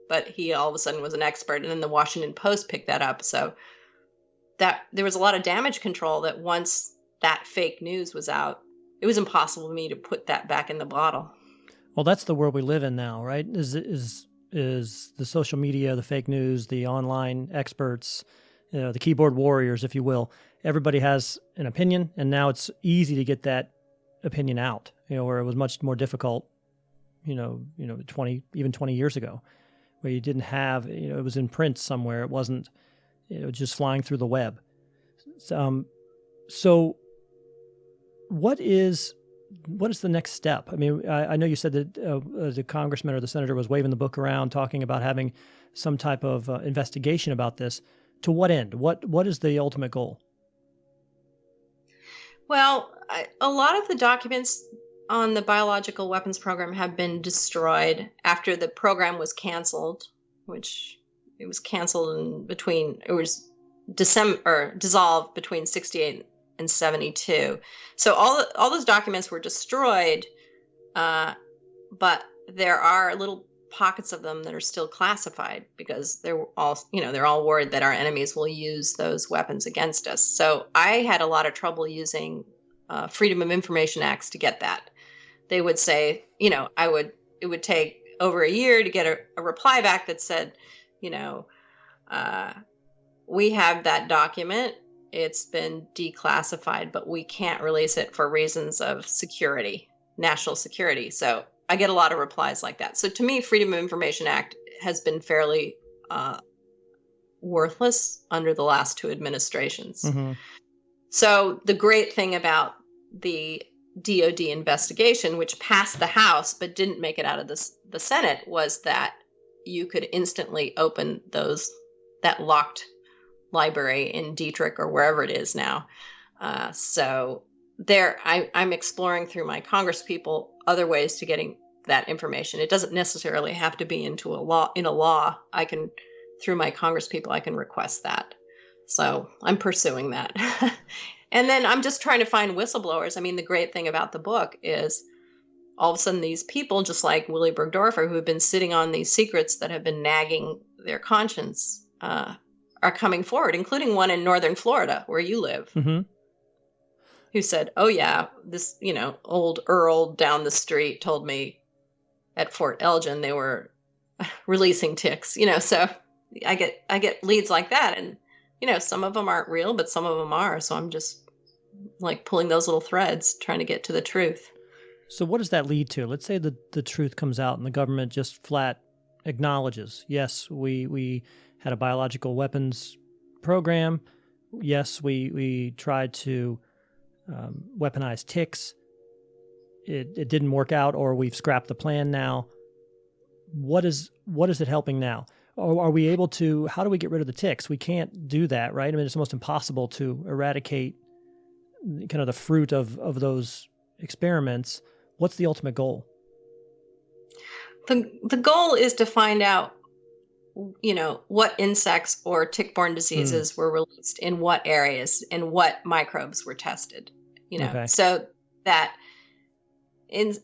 B: but he all of a sudden was an expert. And then the Washington Post picked that up. So that there was a lot of damage control that once that fake news was out, it was impossible for me to put that back in the bottle.
A: Well, that's the world we live in now, right? Is the social media, the fake news, the online experts, the keyboard warriors, if you will. Everybody has an opinion, and now it's easy to get that opinion out, where it was much more difficult, 20 years ago, where you didn't have, it was in print somewhere. It wasn't, just flying through the web. So what is the next step? I mean, I know you said that the congressman or the senator was waving the book around, talking about having some type of investigation about this. To what end? What is the ultimate goal?
B: Well, a lot of the documents on the biological weapons program have been destroyed after the program was canceled, which it was canceled dissolved between 68 and 72. So all those documents were destroyed, but there are little pockets of them that are still classified because they're all worried that our enemies will use those weapons against us. So I had a lot of trouble using Freedom of Information Acts to get that. They would say, it would take over a year to get a reply back that said, we have that document. It's been declassified, but we can't release it for reasons of security, national security. So I get a lot of replies like that. So to me, Freedom of Information Act has been fairly worthless under the last two administrations. Mm-hmm. So the great thing about the DOD investigation, which passed the House but didn't make it out of the Senate, was that you could instantly open that locked library in Dietrich or wherever it is now. So there, I'm exploring through my congresspeople other ways to getting that information. It doesn't necessarily have to be in a law. I can, through my congresspeople, I can request that. So I'm pursuing that. And then I'm just trying to find whistleblowers. I mean, the great thing about the book is all of a sudden these people, just like Willy Bergdorfer, who have been sitting on these secrets that have been nagging their conscience, are coming forward, including one in northern Florida, where you live, mm-hmm. who said, oh yeah, this, old Earl down the street told me at Fort Elgin they were releasing ticks, so I get leads like that. And, some of them aren't real, but some of them are. So I'm just like pulling those little threads, trying to get to the truth.
A: So what does that lead to? Let's say the truth comes out and the government just flat acknowledges, yes, we had a biological weapons program. Yes, we tried to weaponize ticks. It didn't work out, or we've scrapped the plan now. What is it helping now? Or are we able to, how do we get rid of the ticks? We can't do that, right? I mean, it's almost impossible to eradicate kind of the fruit of those experiments. What's the ultimate goal?
B: The goal is to find out, what insects or tick-borne diseases were released in what areas and what microbes were tested, okay. So that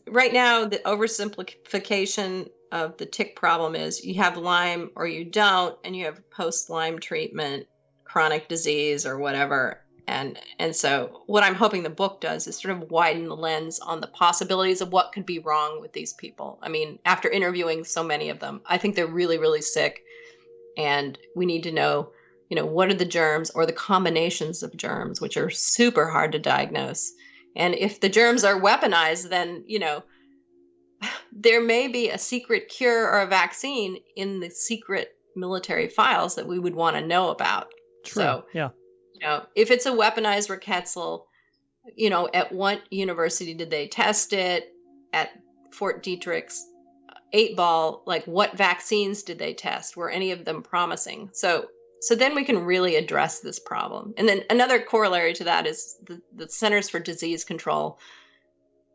B: right now, the oversimplification of the tick problem is you have Lyme or you don't, and you have post-Lyme treatment, chronic disease or whatever. And so what I'm hoping the book does is sort of widen the lens on the possibilities of what could be wrong with these people. I mean, after interviewing so many of them, I think they're really, really sick. And we need to know, what are the germs or the combinations of germs, which are super hard to diagnose. And if the germs are weaponized, then, there may be a secret cure or a vaccine in the secret military files that we would want to know about.
A: True. So, yeah.
B: If it's a weaponized rickettsial, at what university did they test it? At Fort Detrick's 8-ball, like what vaccines did they test? Were any of them promising? So then we can really address this problem. And then another corollary to that is the Centers for Disease Control.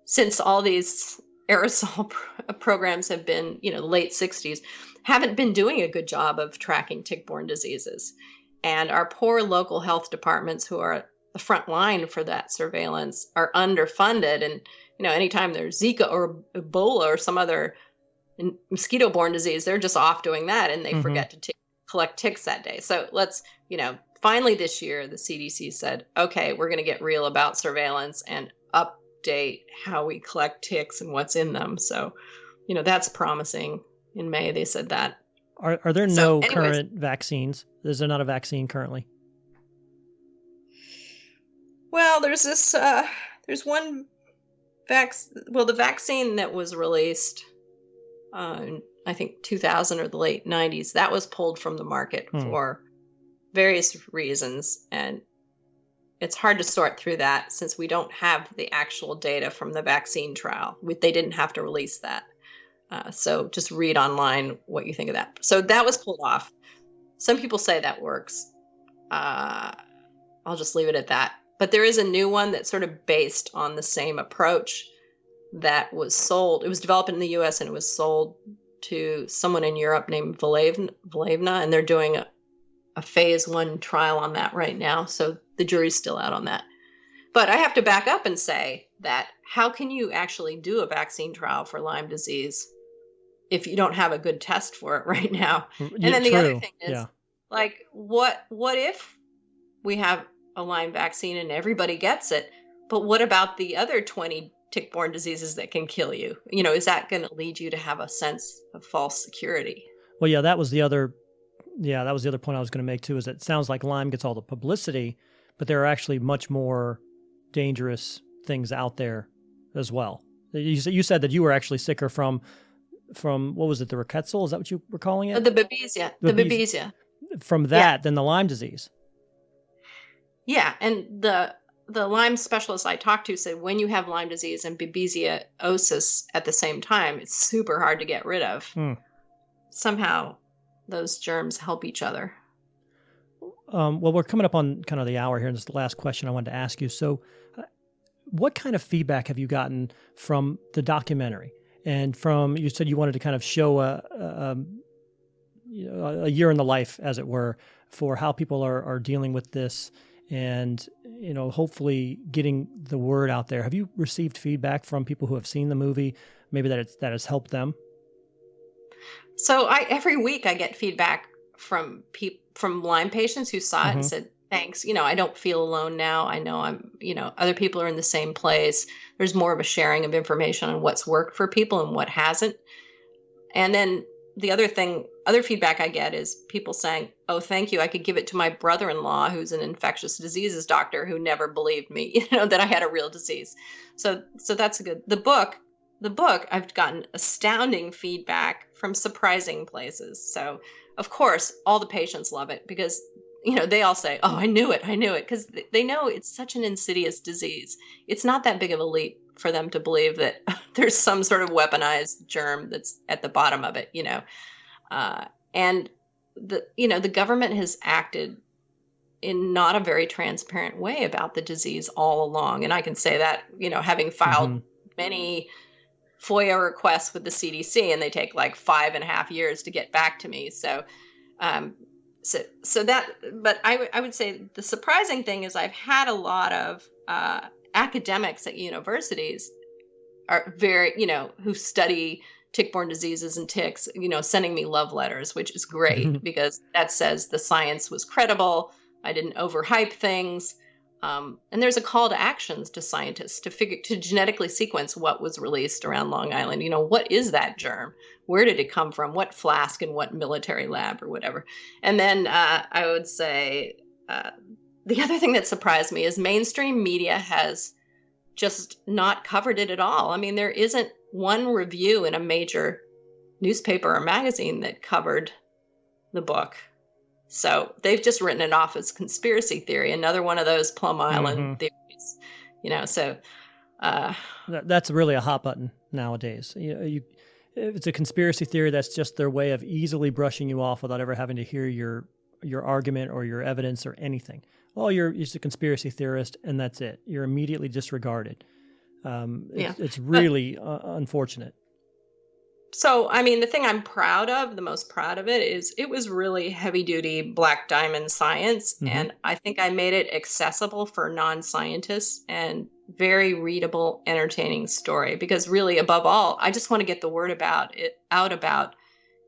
B: Since all these aerosol programs have been, late 60s, haven't been doing a good job of tracking tick-borne diseases. And our poor local health departments, who are the front line for that surveillance, are underfunded. And, anytime there's Zika or Ebola or some other mosquito-borne disease, they're just off doing that, and they forget to collect ticks that day. So let's, finally this year, the CDC said, okay, we're going to get real about surveillance and update how we collect ticks and what's in them. So, that's promising. In May, they said that.
A: Are there no current vaccines? Is there not a vaccine currently?
B: Well, there's this, there's one the vaccine that was released, I think 2000 or the late 90s, that was pulled from the market for various reasons. And it's hard to sort through that since we don't have the actual data from the vaccine trial. They didn't have to release that. So just read online what you think of that. So that was pulled off. Some people say that works. I'll just leave it at that. But there is a new one that's sort of based on the same approach that was sold. It was developed in the U.S. and it was sold to someone in Europe named Valevna, and they're doing a phase 1 trial on that right now. So the jury's still out on that. But I have to back up and say that how can you actually do a vaccine trial for Lyme disease if you don't have a good test for it right now? And then the other thing is, what if we have a Lyme vaccine and everybody gets it, but what about the other 20 tick-borne diseases that can kill you? Is that going to lead you to have a sense of false security?
A: Well, that was the other point I was going to make too, is that it sounds like Lyme gets all the publicity, but there are actually much more dangerous things out there as well. You said that you were actually sicker from what was it, the rickettsial? Is that what you were calling it?
B: The babesia. The babesia.
A: From that, than the Lyme disease.
B: Yeah, and the Lyme specialist I talked to said when you have Lyme disease and babesiosis at the same time, it's super hard to get rid of. Somehow those germs help each other.
A: Well, we're coming up on kind of the hour here, and this is the last question I wanted to ask you. So what kind of feedback have you gotten from the documentary? And you said you wanted to kind of show a year in the life, as it were, for how people are dealing with this and, hopefully getting the word out there. Have you received feedback from people who have seen the movie, maybe that has helped them?
B: So every week I get feedback from Lyme patients who saw it and said, thanks. I don't feel alone now. I know other people are in the same place. There's more of a sharing of information on what's worked for people and what hasn't. And then the other feedback I get is people saying, oh, thank you. I could give it to my brother-in-law, who's an infectious diseases doctor, who never believed me, that I had a real disease. So that's good. The book, I've gotten astounding feedback from surprising places. So of course, all the patients love it because, they all say, oh, I knew it. Because they know it's such an insidious disease. It's not that big of a leap for them to believe that there's some sort of weaponized germ that's at the bottom of it, and the government has acted in not a very transparent way about the disease all along. And I can say that, having filed many FOIA requests with the CDC, and they take like 5.5 years to get back to me. So that, but I would say the surprising thing is I've had a lot of academics at universities are very, who study tick-borne diseases and ticks, sending me love letters, which is great because that says the science was credible. I didn't overhype things. And there's a call to actions to scientists to genetically sequence what was released around Long Island. What is that germ? Where did it come from? What flask and what military lab or whatever? And then I would say the other thing that surprised me is mainstream media has just not covered it at all. I mean, there isn't one review in a major newspaper or magazine that covered the book. So they've just written it off as conspiracy theory, another one of those Plum Island theories, so.
A: That's really a hot button nowadays. It's a conspiracy theory. That's just their way of easily brushing you off without ever having to hear your argument or your evidence or anything. Oh, you're just a conspiracy theorist, and that's it. You're immediately disregarded. It's really unfortunate.
B: So, I mean, the thing I'm proud of, the most proud of it, is it was really heavy duty black diamond science.
A: Mm-hmm.
B: And I think I made it accessible for non-scientists and very readable, entertaining story. Because really, above all, I just want to get the word out about,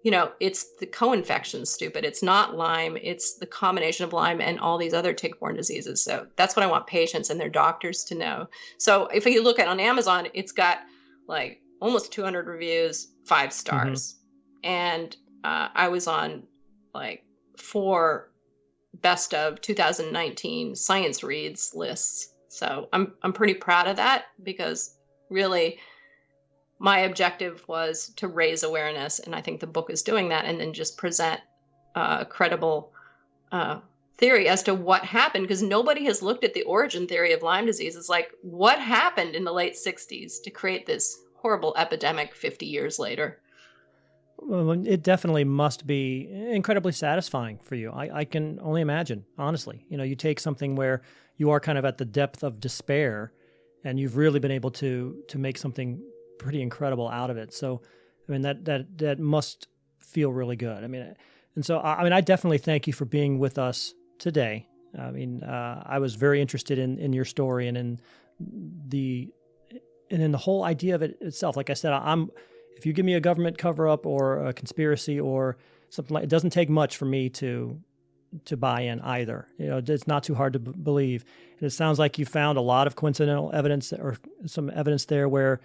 B: it's the co-infection, stupid. It's not Lyme. It's the combination of Lyme and all these other tick-borne diseases. So that's what I want patients and their doctors to know. So if you look at on Amazon, it's got like almost 200 reviews, 5 stars. Mm-hmm. And I was on like 4 best of 2019 science reads lists. So I'm pretty proud of that, because really my objective was to raise awareness. And I think the book is doing that, and then just present credible theory as to what happened, because nobody has looked at the origin theory of Lyme disease. It's like, what happened in the late 60s to create this horrible epidemic 50 years later?
A: Well, it definitely must be incredibly satisfying for you. I can only imagine, honestly. You take something where you are kind of at the depth of despair, and you've really been able to make something pretty incredible out of it. So, I mean, that must feel really good. I mean, and so, I definitely thank you for being with us today. I mean, I was very interested in your story and in the whole idea of it itself. Like I said, if you give me a government cover-up or a conspiracy or something like, it doesn't take much for me to buy in either. It's not too hard to believe. And it sounds like you found a lot of coincidental evidence, or some evidence there where,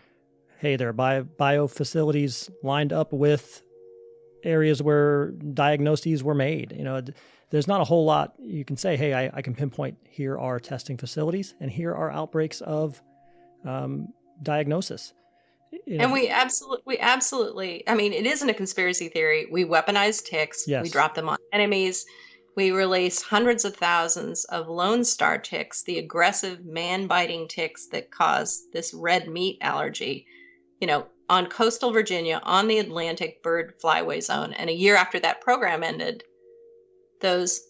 A: hey, there are bio facilities lined up with areas where diagnoses were made. There's not a whole lot you can say, hey, I can pinpoint, here are testing facilities and here are outbreaks of diagnosis.
B: And we absolutely, I mean, it isn't a conspiracy theory. We weaponize ticks. Yes. We drop them on enemies. We release hundreds of thousands of Lone Star ticks, the aggressive man-biting ticks that cause this red meat allergy, on coastal Virginia, on the Atlantic bird flyway zone. And a year after that program ended, those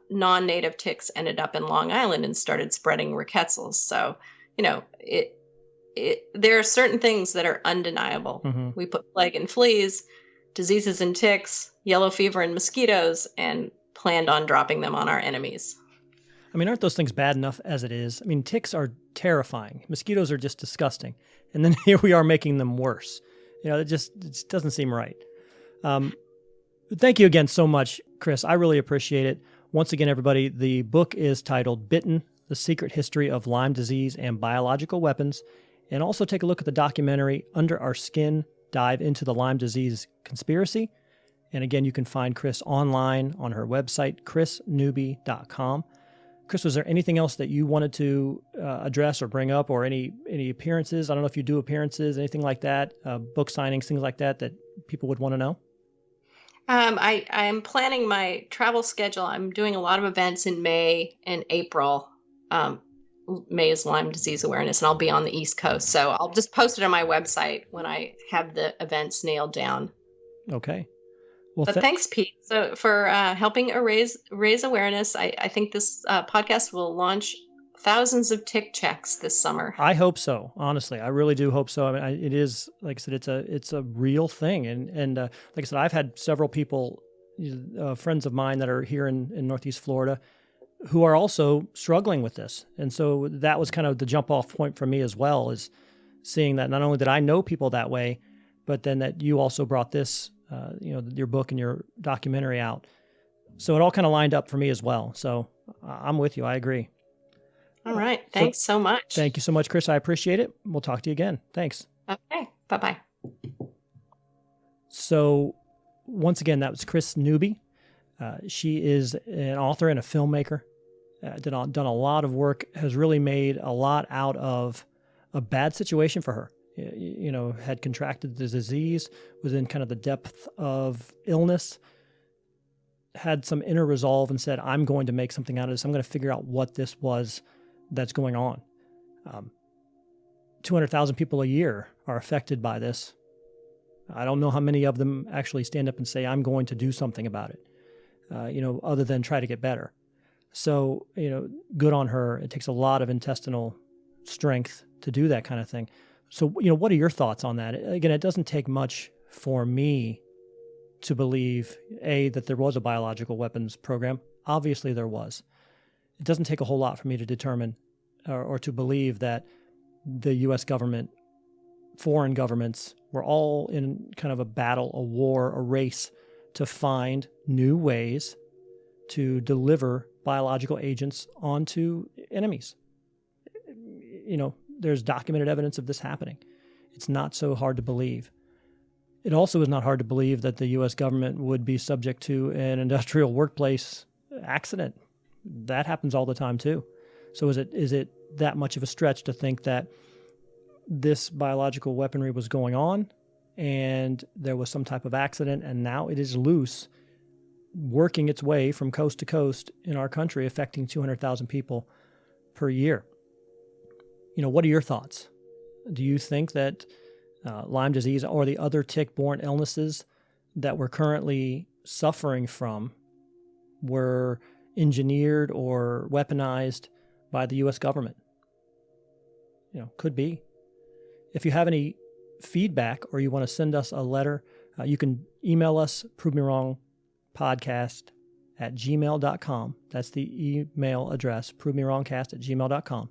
B: non-native ticks ended up in Long Island and started spreading rickettsials. So, there are certain things that are undeniable. Mm-hmm. We put plague and fleas, diseases and ticks, yellow fever and mosquitoes, and planned on dropping them on our enemies.
A: I mean, aren't those things bad enough as it is? I mean, ticks are terrifying. Mosquitoes are just disgusting. And then here we are making them worse. It just doesn't seem right. Thank you again so much, Kris. I really appreciate it. Once again, everybody, the book is titled Bitten: The Secret History of Lyme Disease and Biological Weapons. And also take a look at the documentary Under Our Skin, dive into the Lyme disease conspiracy. And again, you can find Kris online on her website, krisnewby.com. Kris, was there anything else that you wanted to address or bring up, or any appearances? I don't know if you do appearances, anything like that, book signings, things like that people would want to know?
B: I'm planning my travel schedule. I'm doing a lot of events in May and April. May is Lyme Disease Awareness, and I'll be on the East Coast. So I'll just post it on my website when I have the events nailed down.
A: Okay. Well,
B: but thanks, Pete, for helping raise awareness. I think this podcast will launch thousands of tick checks this summer.
A: I hope so. Honestly, I really do hope so. I mean, it is, like I said, it's a real thing. And like I said, I've had several people, friends of mine that are here in Northeast Florida, who are also struggling with this. And so that was kind of the jump off point for me as well, is seeing that not only did I know people that way, but then that you also brought this, your book and your documentary out. So it all kind of lined up for me as well. So I'm with you. I agree.
B: All right. Thanks so much.
A: Thank you so much, Kris. I appreciate it. We'll talk to you again. Thanks.
B: Okay. Bye-bye.
A: So once again, that was Kris Newby. She is an author and a filmmaker. Done a lot of work, has really made a lot out of a bad situation for her. Had contracted the disease, was in kind of the depth of illness, had some inner resolve and said, I'm going to make something out of this. I'm going to figure out what this was that's going on. 200,000 people a year are affected by this. I don't know how many of them actually stand up and say, I'm going to do something about it, other than try to get better. So, good on her. It takes a lot of intestinal strength to do that kind of thing. So, what are your thoughts on that? Again, it doesn't take much for me to believe, A, that there was a biological weapons program. Obviously there was. It doesn't take a whole lot for me to determine or to believe that the U.S. government, foreign governments, were all in kind of a battle, a war, a race to find new ways to deliver biological agents onto enemies. There's documented evidence of this happening. It's not so hard to believe. It also is not hard to believe that the U.S. government would be subject to an industrial workplace accident. That happens all the time too. So is it that much of a stretch to think that this biological weaponry was going on and there was some type of accident and now it is loose, working its way from coast to coast in our country, affecting 200,000 people per year? What are your thoughts? Do you think that Lyme disease or the other tick-borne illnesses that we're currently suffering from were engineered or weaponized by the U.S. government? Could be. If you have any feedback or you want to send us a letter, you can email us, provemerwrongpodcast@gmail.com. That's the email address, provemerwrongcast@gmail.com.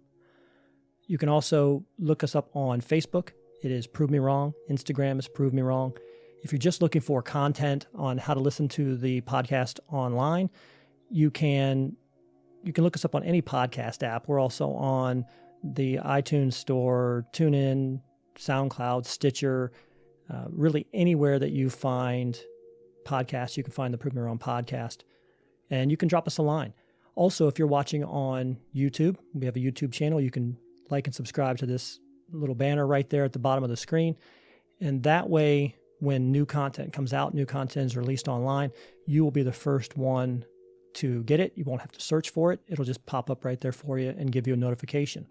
A: You can also look us up on Facebook. It is Prove Me Wrong. Instagram is Prove Me Wrong. If you're just looking for content on how to listen to the podcast online, you can look us up on any podcast app. We're also on the iTunes Store, TuneIn, SoundCloud, Stitcher, really anywhere that you find podcasts, you can find the Prove Me Wrong podcast. And you can drop us a line. Also, if you're watching on YouTube, we have a YouTube channel. You can like and subscribe to this little banner right there at the bottom of the screen. And that way, when new content comes out, new content is released online, you will be the first one to get it. You won't have to search for it. It'll just pop up right there for you and give you a notification.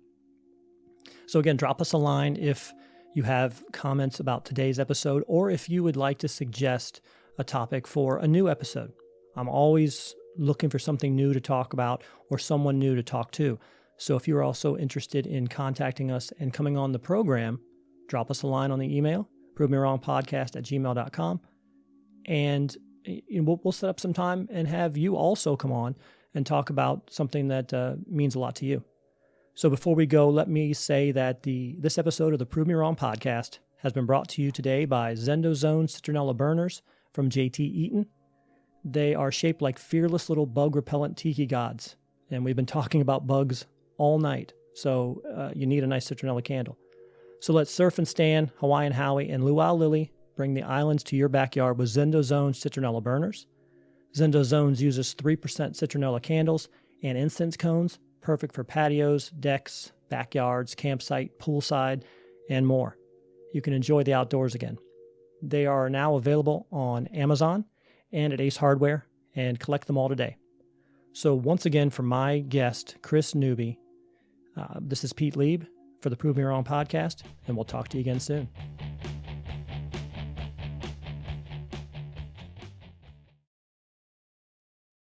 A: So again, drop us a line if you have comments about today's episode or if you would like to suggest a topic for a new episode. I'm always looking for something new to talk about or someone new to talk to. So if you're also interested in contacting us and coming on the program, drop us a line on the email, provemerwrongpodcast@gmail.com, and we'll set up some time and have you also come on and talk about something that means a lot to you. So before we go, let me say that this episode of the Prove Me Wrong podcast has been brought to you today by ZendoZones citronella burners from JT Eaton. They are shaped like fearless little bug-repellent tiki gods, and we've been talking about bugs all night, so you need a nice citronella candle. So let's surf and stand, Hawaiian Howie, and Luau Lily bring the islands to your backyard with ZendoZones citronella burners. ZendoZones uses 3% citronella candles and incense cones, perfect for patios, decks, backyards, campsite, poolside, and more. You can enjoy the outdoors again. They are now available on Amazon and at Ace Hardware, and collect them all today. So once again, for my guest, Kris Newby, this is Pete Lieb for the Prove Me Wrong podcast, and we'll talk to you again soon.